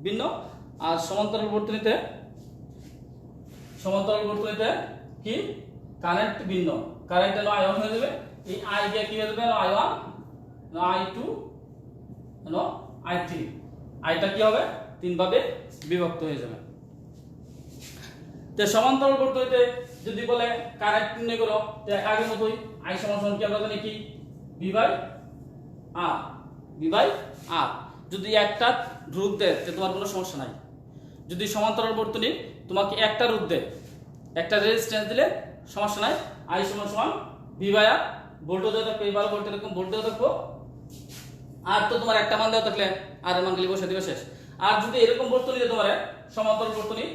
ভিন্ন। আর সমান্তরাল বর্তনীতে কি কারেন্ট ভিন্ন, কারেন্ট হলো I1 হয়ে যাবে, এই I দিয়ে কি হয়ে যাবে I1 I2 I3, আইটা কি হবে 3 ভাগে বিভক্ত হয়ে যাবে। তো সমান্তরাল বর্তনীতে যদি বলে কারেন্ট নির্ণয় করো আগের মতোই I সমান কি আমরা জানি কি V/R, যদি একটা রোধ দেয় তাহলে তোমার কোনো সমস্যা নাই। যদি সমান্তরাল বর্তনী তোমাকে একটা রোধ দেয় একটা রেজিস্ট্যান্স দিলে সমস্যা নাই, I সমান V/R, ভোল্টেজ থাকবে এবার ভোল্টেজ এরকম ভোল্টেজ থাকবো, আর তো তোমার একটা মান দেওয়া থাকলে আর এর মান গেলে বসে দিবে শেষ। আর যদি এরকম বর্তনী দিয়ে তোমার সমান্তরাল বর্তনী,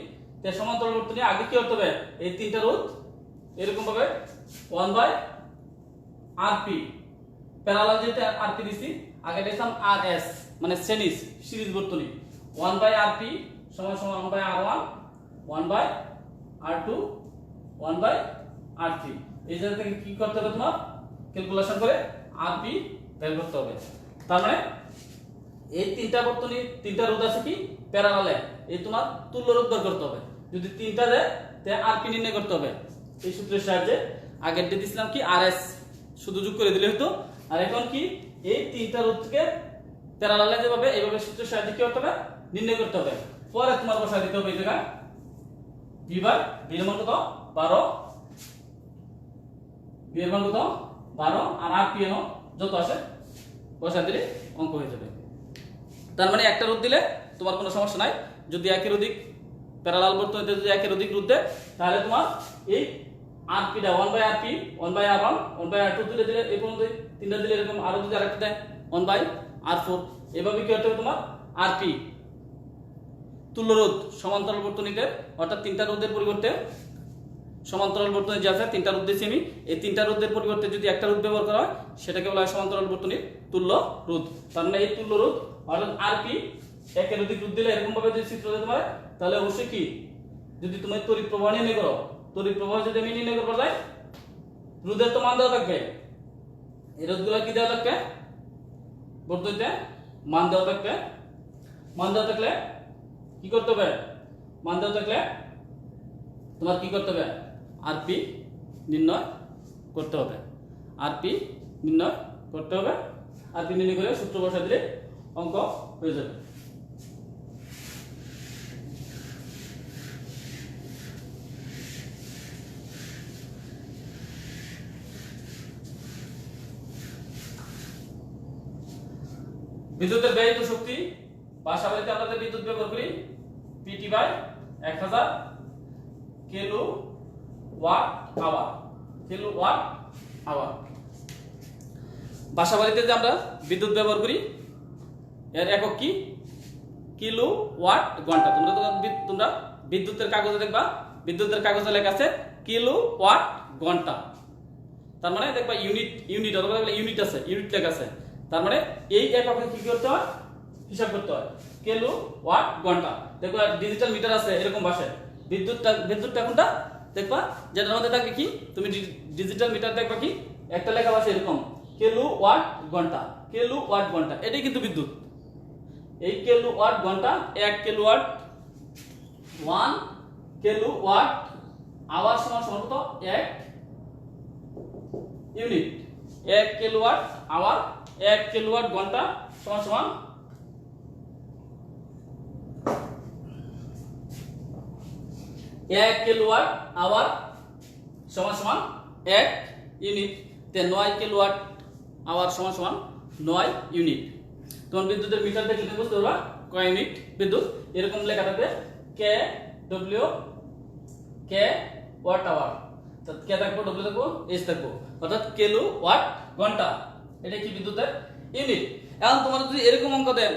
তাই সমান্তরাল বর্তনী আগে কি করতে হবে এই তিনটা রোধ এরকম ভাবে 1/RP প্যারালাল যেটা RP দিছি আগে দিতাম RS মানে সিরিজ বর্তনী 1/RP সমান 1/R1 1/R2 1/R3, এই জায়গা থেকে কি করতে হবে তোমার ক্যালকুলেশন করে RP বের করতে হবে। তার মানে এই তিনটা বর্তনী তিনটা রোধ আছে কি প্যারালালে, এই তোমার তুল্য রোধ বের করতে হবে, যদি তিনটা দেয় তে RP নির্ণয় করতে হবে। এই সূত্রের সাহায্যে আগের দিয়ে দিছিলাম কি RS শুধু যোগ করে দিলে হতো, আর এখন কি এই তিনটা রোধকে প্যারালালে যেভাবে এইভাবে সূত্রের সাহায্যে কি করতে হবে নির্ণয় করতে হবে। পরে তোমার বসায় দিতে হবে এই জায়গায় V/B এর মান কত 12, B এর মান কত 12 আর RP এর যত আসে বসায় দিলে অঙ্ক হয়ে যাবে। তার মানে একটা রোধ দিলে তোমার কোনো সমস্যা নাই, যদি একই রোধিক প্যারালাল বর্তনীতে যদি একই রোধিক রোধ দেয় তাহলে তোমার এই RP টা 1/RP 1/R1 1/R2 দিলে এই পর্যন্ত তিনটা দিলে এরকম, আরো যদি আরেকটা দেয় 1/R4, এভাবে কি হতে হবে তোমার RP তুল্য রোধ সমান্তরাল বর্তনীতে, অর্থাৎ তিনটা রোধের পরিবর্তে সমান্তরাল বর্তনী যে আছে তিনটা রোধ দিয়েছি আমি, এই তিনটা রোধের পরিবর্তে যদি একটা রোধ ব্যবহার করা হয় সেটাকে বলা হয় সমান্তরাল বর্তনীর তুল্য রোধ। তার মানে এই তুল্য রোধ অর্থাৎ RP একের অধিক রোধ দিলে এরকম ভাবে যদি চিত্র দিতে পারে তাহলে অবশ্যই কি যদি তুমি তড়িৎ প্রবাহ নির্ণয় করো, তড়িৎ প্রবাহ যদি আমি নির্ণয় করবো যাই রোধের তো মান দেওয়া থাকবে, এই রোধগুলো কি দেওয়া থাকবে বর্তনীতে মান দেওয়া থাকবে, মান দেওয়া থাকলে কি করতে হবে মান দেওয়া থাকলে তোমার কি করতে হবে RP নির্ণয় করতে হবে, RP নির্ণয় করতে হবে, RP নির্ণয় করে সূত্র বসায় দিলে অঙ্ক হয়ে যাবে। বিদ্যুতের ব্যয়িত শক্তি বাসাবাড়িতে আমরা বিদ্যুৎ ব্যবহার করি PT/1000 কিলোওয়াট-আওয়ার। বাসাবাড়িতে যে আমরা বিদ্যুৎ ব্যবহার করি এর একক কি কিলোওয়াট ঘন্টা। তোমরা বিদ্যুতের কাগজে দেখবা বিদ্যুতের কাগজে লেখা আছে কিলোওয়াট ঘন্টা, তার মানে দেখবা ইউনিট অথবা ইউনিট আছে ইউনিট লেখা আছে, তার মানে এই এককে কি করতে হয় হিসাব করতে হয় কিলোওয়াট ঘন্টা। দেখো ডিজিটাল মিটার আছে এরকম ভাষায়, বিদ্যুৎটা কোনটা দেখবা যেটার মধ্যে থাকবে কি তুমি ডিজিটাল মিটার দেখবা কি একটা লেখা আছে এরকম কিলোওয়াট ঘন্টা, কিলোওয়াট ঘন্টা, এটাই কিন্তু বিদ্যুৎ। এই কিলোওয়াট ঘন্টা 1 কিলোওয়াট 1 কিলোওয়াট আওয়ার সমান সমান কত 1 ইউনিট। 1 কিলোওয়াট আওয়ার 1 কিলোওয়াট ঘন্টা সমান সমান 1 কিলোওয়াট আওয়ার সমান সমান 1 ইউনিট। তে 9 কিলোওয়াট আওয়ার সমান সমান 9 ইউনিট। তখন বিদ্যুতের মিটার দেখলে বুঝতে পারবা কয় ইউনিট বিদ্যুৎ। এরকম লেখা থাকবে কে ডব্লিউ কে ওয়াট আওয়ার, তো কে থাকবো ডব্লিউ থাকবো এইচ থাকবো, অর্থাৎ কিলো ওয়াট ঘন্টা। এটা কি বিদ্যুতের ইউনিট। এখন তোমার যদি এরকম অঙ্ক দেন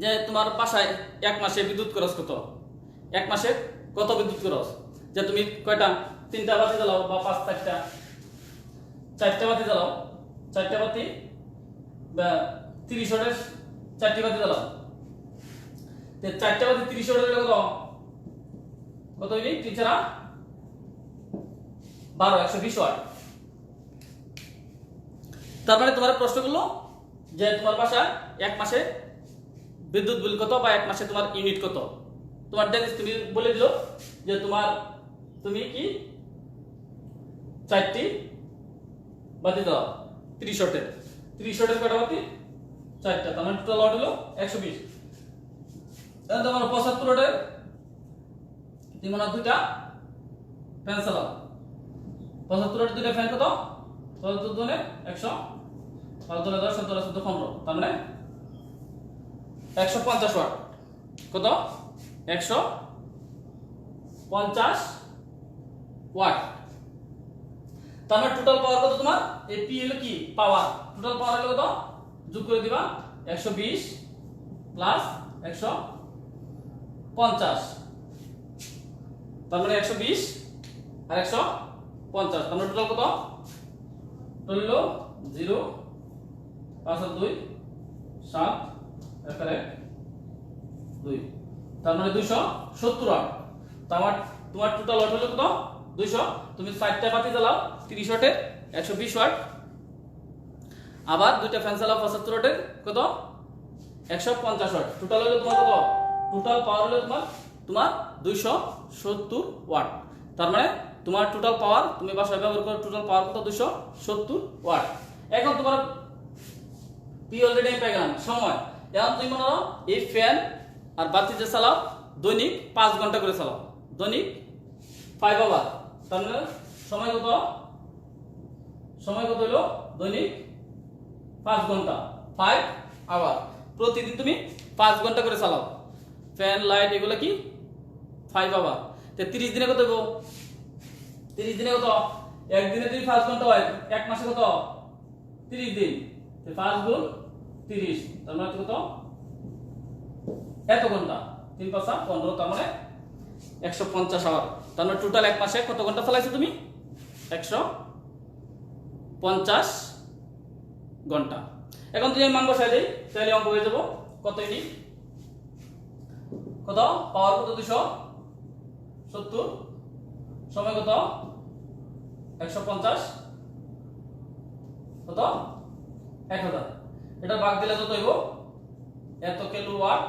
যে তোমার বাসায় 1 মাসে বিদ্যুৎ খরচ কত, 1 মাসে কত বিদ্যুৎ খরচ, যে তুমি কয়টা 3টা বাতি জ্বালাও বা 5 4টা বাতি জ্বালাও, 4টা বাতি বা 30 ওয়াটের 4টি বাতি জ্বালাও, তে 4টা বাতি 30 ওয়াটের কত ইউনিট, 3 4 12 120 ওয়াট। তার মানে তোমার প্রশ্ন করলো যে তোমার বাসায় 1 মাসে বিদ্যুৎ বিল কত বা 1 মাসে তোমার ইউনিট কত। তোমার দেখ তুমি বলে দিল যে তুমি কি 4টি বাতি দাও 30 ওয়াটের, 30 ওয়াটের কয়টা বাতি 4টা, তার মানে টোটাল ওয়াট হলো 120। তাহলে তোমার 75 ওয়াটের তুমি মনে 2টা ফ্যান চালাও, 75 ওয়াটের 2টা ফ্যান কত 75 দুনে 100 5 দুনে 10 17 14 15, তার মানে 150 ওয়াট। কত 150 ওয়াট। তার মানে টোটাল পাওয়ার কত তোমার, এই পি হলো কি পাওয়ার, টোটাল পাওয়ার হলো কত যোগ করে দিবা 120 প্লাস 150, তার মানে 120 আর 150, তার মানে টোটাল কত হলো 0 5 আর 2 7 1 আর 1 2, তার মানে 270 ওয়াট। তোমার টোটাল ওয়াট হলো কত 200। তুমি 4টা বাতি জ্বালাও 30 ওয়াটের 120 ওয়াট, আবার 2টা ফ্যান চালাও 75 ওয়াটের কত 150 ওয়াট। টোটাল হলো তোমার কত, টোটাল পাওয়ার হলো তোমার 270 ওয়াট। তার মানে তোমার টোটাল পাওয়ার তুমি বাসায় ব্যবহার করো টোটাল পাওয়ার কত 270 ওয়াট। এখন তোমার পি অলরেডি পেয়ে গেলাম সময়। এখন তুমি মনে করো এই ফ্যান আর বাতি যে চালাও দৈনিক 5 ঘন্টা করে চালাও, দৈনিক 5 আওয়ার, তার মানে সময় কত হলো দৈনিক 5 ঘন্টা 5 আওয়ার। প্রতিদিন তুমি 5 ঘন্টা করে চালাও ফ্যান লাইট এগুলো কি 5 আওয়ার। তে 30 দিনে কত দেবো, 30 দিনে কত, একদিনে যদি 5 ঘন্টা হয় 1 মাসে কত 30 দিন, 5 গুণ 30, তার মানে কত এত ঘন্টা 3 5 15, তার মানে 150 আওয়ার। তার মানে টোটাল 1 মাসে কত ঘন্টা চালাইছো তুমি 150 ঘন্টা। এখন যদি আমি মান বসাই দেই তাহলে অঙ্ক হয়ে যাব কত ইউনিট, কত পাওয়ার কত 270, সময় কত 150, কত 1000। এটা ভাগ দিলে যত হইব এত কিলোওয়াট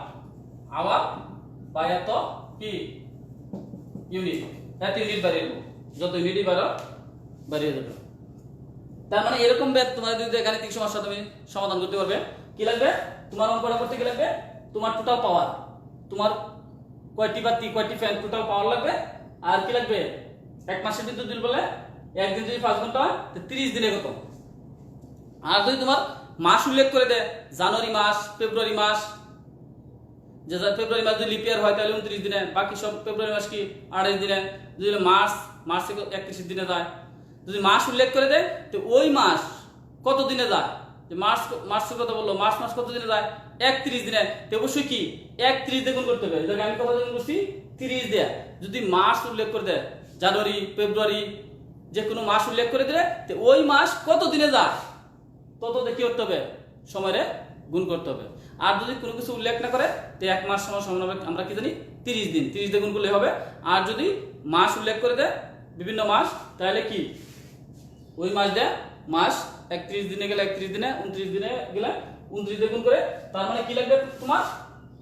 আওয়ার বা এত কি ইউনিট, এত ইউনিট বাড়িয়ে দেবো, যত ইউনিটই বাড়িয়ে দেবো। তার মানে এরকম ব্যাপার তোমার যদি গাণিতিক সমস্যা তুমি সমাধান করতে পারবে কি লাগবে, তোমার অঙ্কটা করতে কি লাগবে, তোমার টোটাল পাওয়ার, তোমার কয়টি বাতি কয়টি ফ্যান টোটাল পাওয়ার লাগবে, আর কি লাগবে 1 মাসের বিদ্যুৎ বিল বলে একদিন যদি 5 ঘন্টা হয় 30 দিনে কত। আর যদি তোমার মাস উল্লেখ করে দেয় জানুয়ারি মাস ফেব্রুয়ারি মাস, যে ফেব্রুয়ারি মাস যদি লিপ ইয়ার হয় তাহলে 29 দিনে, বাকি সব ফেব্রুয়ারি মাস কি 28 দিনে, যদি মার্চ 31 দিনে যায়, যদি মাস উল্লেখ করে দেয় তো ওই মাস কত দিনে যায়, যে মার্চ কত বললো মার্চ মাস কত দিনে যায় 31 দিনে, তো অবশ্যই কি 31 দিয়ে গুণ করতে হবে। এটাকে আমি কত গুণ করছি 30 দেয়া। যদি মাস উল্লেখ করে দেয় জানুয়ারি ফেব্রুয়ারি যে কোনো মাস উল্লেখ করে দিলে তো ওই মাস কত দিনে যায় তত দেখি করতে হবে সময়ে গুণ করতে হবে। আর যদি কোনো কিছু উল্লেখ না করে তো 1 মাস সমান হবে আমরা কি জানি 30 দিন, 30 দিয়ে গুণ করলে হবে। আর যদি মাস উল্লেখ করে দেয় বিভিন্ন মাস, তাহলে কি ওই মাস দেয় মাস 31 দিনে গেলে 31 দিনে, 29 দিনে গেলে 29 দিয়ে গুণ করে, তার মানে কি লাগবে তোমার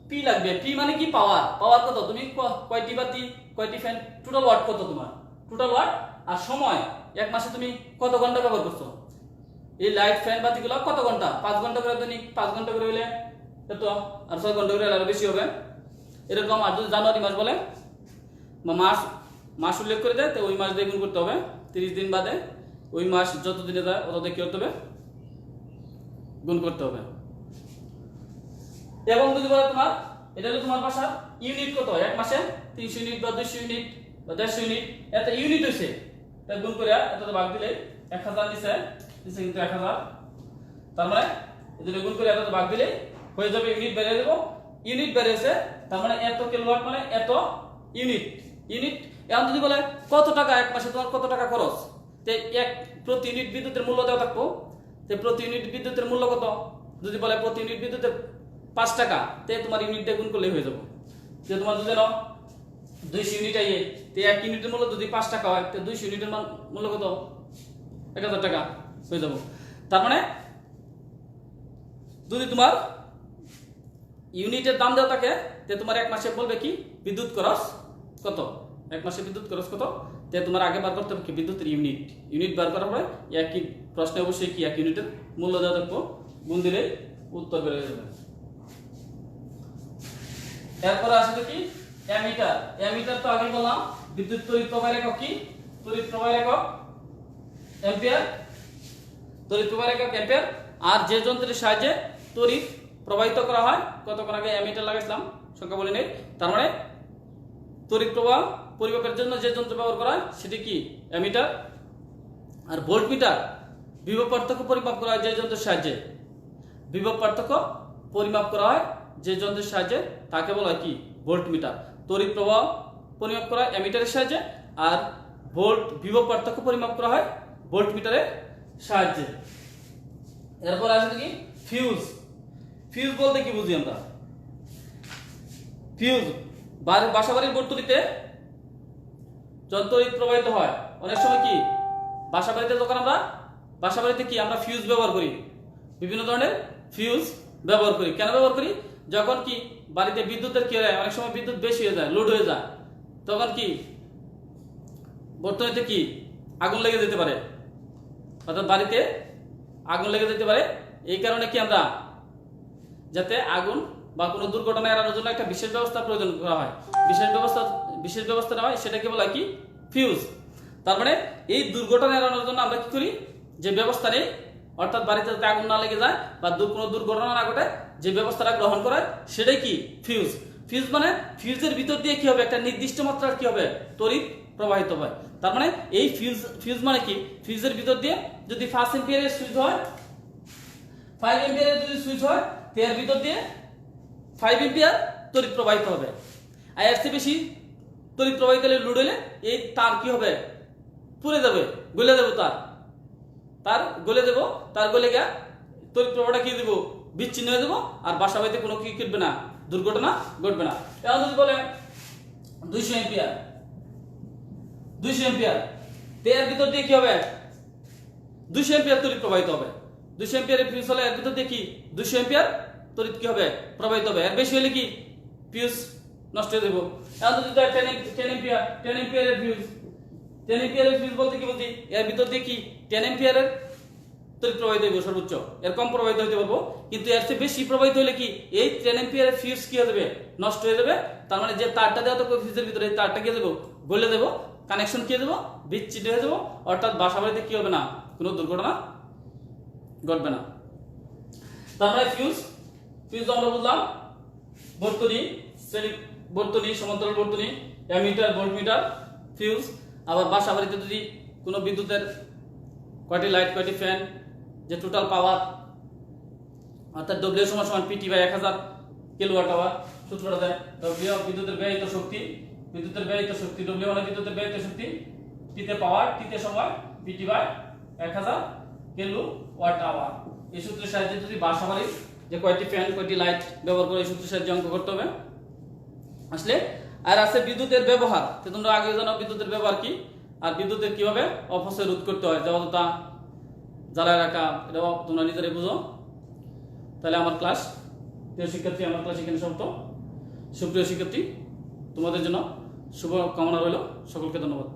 পি লাগবে। পি মানে কি পাওয়ার, পাওয়ার কত, তুমি কয়টি বাতি কয়টি ফ্যান, টোটাল ওয়াট কত তোমার, টোটাল ওয়াট। আর সময় 1 মাসে তুমি কত ঘন্টা ব্যবহার করছো, এই লাইট ফ্যান বাতিগুলো কত ঘন্টা, 5 ঘন্টা করে দৈনিক, 5 ঘন্টা করে হইলে এত, আর 6 ঘন্টা করে আরো বেশি হবে এরকম। আর যদি জানুয়ারি মাস বলে বা মাস উল্লেখ করে দেয়, তো ওই মাস দিয়ে গুণ করতে হবে 30 দিন বাদে, ওই মাস যত দিনে যায় অত কি করতে হবে, গুণ করতে হবে। এবং যদি বলে তোমার এটা হলো তোমার ভাষা ইউনিট কত, 1 মাসে 300 ইউনিট বা 200 ইউনিট বা 150 ইউনিট, এত ইউনিট হইছে, তা গুণ করে এততে ভাগ দিলে 1000 নিচে কিন্তু 1000, তার মানে এদের গুণ করে এততে ভাগ দিলে হয়ে যাবে ইউনিট বেড়ে দেব। ইউনিট বেড়েছে, তার মানে এত কিলোওয়াট মানে এত ইউনিট। এখন যদি বলে কত টাকা 1 মাসে তোমার কত টাকা খরচ, তে প্রতি ইউনিট বিদ্যুতের মূল্য দেওয়া থাকবো, তে প্রতি ইউনিট বিদ্যুতের মূল্য কত, যদি বলে প্রতি ইউনিট বিদ্যুতের 5 টাকা, তে তোমার ইউনিট দিয়ে গুণ করলে হয়ে যাবে। যে তোমার যদি 200 ইউনিট আইয়ে, তে 1 ইউনিটের মূল্য যদি 5 টাকা হয়, তে 200 ইউনিটের মূল্য কত, 1000 টাকা হয়ে যাবে। তার মানে যদি তোমার ইউনিটের দাম দেওয়া থাকে, তে তোমার 1 মাসে বলবে কি বিদ্যুৎ খরচ কত, 1 মাসে বিদ্যুৎ খরচ কত, তে তোমার আগে বার করতে হবে কি বিদ্যুতের ইউনিট বার করার পরে একই প্রশ্নে অবশ্যই কি 1 ইউনিটের মূল্য দেওয়া থাকবো, গুণ দিলে উত্তর বের হয়ে যাবে। এরপর আসলে কি অ্যামিটার। অ্যামিটার তো আগে বললাম বিদ্যুৎ তড়িৎ প্রবাহের একক কি, তড়িৎ প্রবাহের একক অ্যাম্পিয়ার, তড়িৎ প্রবাহের একক অ্যাম্পিয়ার। আর যে যন্ত্রের সাহায্যে তড়িৎ প্রবাহিত করা হয়, কতক্ষণ আগে অ্যামিটার লাগাইছিলাম, সংখ্যা বলি নেই, তার মানে তড়িৎ প্রবাহ পরিমাপের জন্য যে যন্ত্র ব্যবহার করা হয় সেটি কি অ্যামিটার। আর ভোল্টমিটার বিভব পার্থক্য পরিমাপ করা হয় যে যন্ত্রের সাহায্যে, বিভব পার্থক্য পরিমাপ করা হয় যে যন্ত্রের সাহায্যে তাকে বলা হয় কি ভোল্টমিটার। তড়িৎ প্রবাহ পরিমাপ করা হয় অ্যামিটারের সাহায্যে, আর বিভব পার্থক্য পরিমাপ করা হয় ভোল্টমিটারের সাহায্যে। এরপর আসলে কি ফিউজ। ফিউজ বলতে কি বুঝি আমরা, ফিউজ বাসাবাড়ির বর্তনীতে তড়িৎ প্রবাহিত হয়। অনেক সময় কি বাসাবাড়িতে যখন আমরা বাসাবাড়িতে কি আমরা ফিউজ ব্যবহার করি, বিভিন্ন ধরনের ফিউজ ব্যবহার করি। কেন ব্যবহার করি, যখন কি বাড়িতে বিদ্যুতের কি হয়, অনেক সময় বিদ্যুৎ বেশি হয়ে যায়, লোড হয়ে যায়, তখন কি বর্তনীতে কি আগুন লেগে যেতে পারে, অর্থাৎ বাড়িতে আগুন লেগে যেতে পারে। এই কারণে কি আমরা যাতে আগুন বা কোনো দুর্ঘটনা এড়ানোর জন্য একটা বিশেষ ব্যবস্থা প্রয়োজন করা হয়, বিশেষ ব্যবস্থা নেওয়া হয়, সেটাকে বলা হয় কি ফিউজ। তার মানে এই দুর্ঘটনা এড়ানোর জন্য আমরা কি করি, যে ব্যবস্থা নেই, অর্থাৎ বাড়িতে যাতে আগুন না লেগে যায় বা কোনো দুর্ঘটনা না ঘটে, যে ব্যবস্থাটা গ্রহণ করা হয় সেটাই কি ফিউজ। ফিউজ মানে ফিউজের ভিতর দিয়ে কি হবে, একটা নির্দিষ্ট মাত্রার কি হবে তড়িৎ প্রবাহিত হয়। তার মানে এই ফিউজ মানে কি, ফিউজের ভিতর দিয়ে যদি 5 এম্পিয়ারের সুইচ হয়, 5 এম্পিয়ারের যদি সুইচ হয়, এর ভিতর দিয়ে 5 এম্পিয়ার তড়িৎ প্রবাহিত হবে। আর এর চেয়ে বেশি তড়িৎ প্রবাহিত হলে লোড হলে এই তার কি হবে, পুড়ে যাবে, গলে দেবো, তার গলে দেবো, তার গলে গিয়ে তড়িৎ প্রবাহটা কি দেবো, বিচ্ছিন্ন হয়ে দেবো, আর বাসা বাড়িতে কোনো কি ঘটবে না, দুর্ঘটনা ঘটবে না। এখন যদি বলে 200 এম্পিয়ার, 200 এম্পিয়ার, এর ভিতর দিয়ে কি হবে 200 এম্পিয়ার তড়িৎ প্রবাহিত হবে। 200 এম্পিয়ারের ফিউজ হলে এর ভিতর দিয়ে কি 200 এম্পিয়ার তড়িৎ কি হবে প্রবাহিত হবে। এর বেশি হলে কি ফিউজ নষ্ট হয়ে দেবো। এখন যদি 10 এম্পিয়ারের ফিউজ, 10 এম্পিয়ারের ফিউজ বলতে কি বলছি, এর ভিতর দিয়ে কি 10 এম্পিয়ারের তড়িৎ প্রবাহিত হইব সর্বোচ্চ, এর কম প্রবাহিত হইতে পারবো, কিন্তু এর চেয়ে বেশি প্রবাহিত হলে কি এই 10 এম্পিয়ারের ফিউজ কি হয়ে যাবে, নষ্ট হয়ে যাবে। তার মানে যে তারটা দেওয়া থাকবে ফিউজের ভিতরে, এই তারটা কি দেবো, গলে দেবো, কানেকশন কি দেবো, বিচ্ছিন্ন হয়ে যাবো, অর্থাৎ বাসা বাড়িতে কি হবে না, কোনো দুর্ঘটনা ঘটবে না। তার মানে ফিউজ আমরা বুঝলাম বর্তনী, সমান্তরাল বর্তনী, অ্যামিটার, ভোল্টমিটার, ফিউজ। আবার বাসা বাড়িতে যদি কোনো বিদ্যুতের কয়টি লাইট, কয়টি ফ্যান, যে টোটাল পাওয়ার, অর্থাৎ ডব্লিউ সমান পিটি বাই 1000 কিলোওয়াট আওয়ার, সূত্রটা দেয় ডব্লিউ বিদ্যুতের ব্যয়িত শক্তি, ডব্লিউ মানে বিদ্যুতের ব্যয়িত শক্তি, টিতে পাওয়ার, টিতে সময়, পিটি বাই 1000 কিলোওয়াট আওয়ার। এই সূত্রের সাহায্যে যদি বাসা বাড়ির যে কয়টি ফ্যান কয়টি লাইট ব্যবহার করে এই সূত্রের সাহায্যে অঙ্ক করতে হবে আসলে। আর আছে বিদ্যুতের ব্যবহার, তো তোমরা আগে জানো বিদ্যুতের ব্যবহার কি, আর বিদ্যুতের কিভাবে অপচয় রোধ করতে হয়, দেওয়া জ্বালায় রাখা, এটাও তোমরা নিজেরাই বুঝো। তাহলে আমার ক্লাস, প্রিয় শিক্ষার্থী, আমার ক্লাস এখানে সমাপ্ত। সুপ্রিয় শিক্ষার্থী, তোমাদের জন্য শুভ কামনা রইল। সকলকে ধন্যবাদ।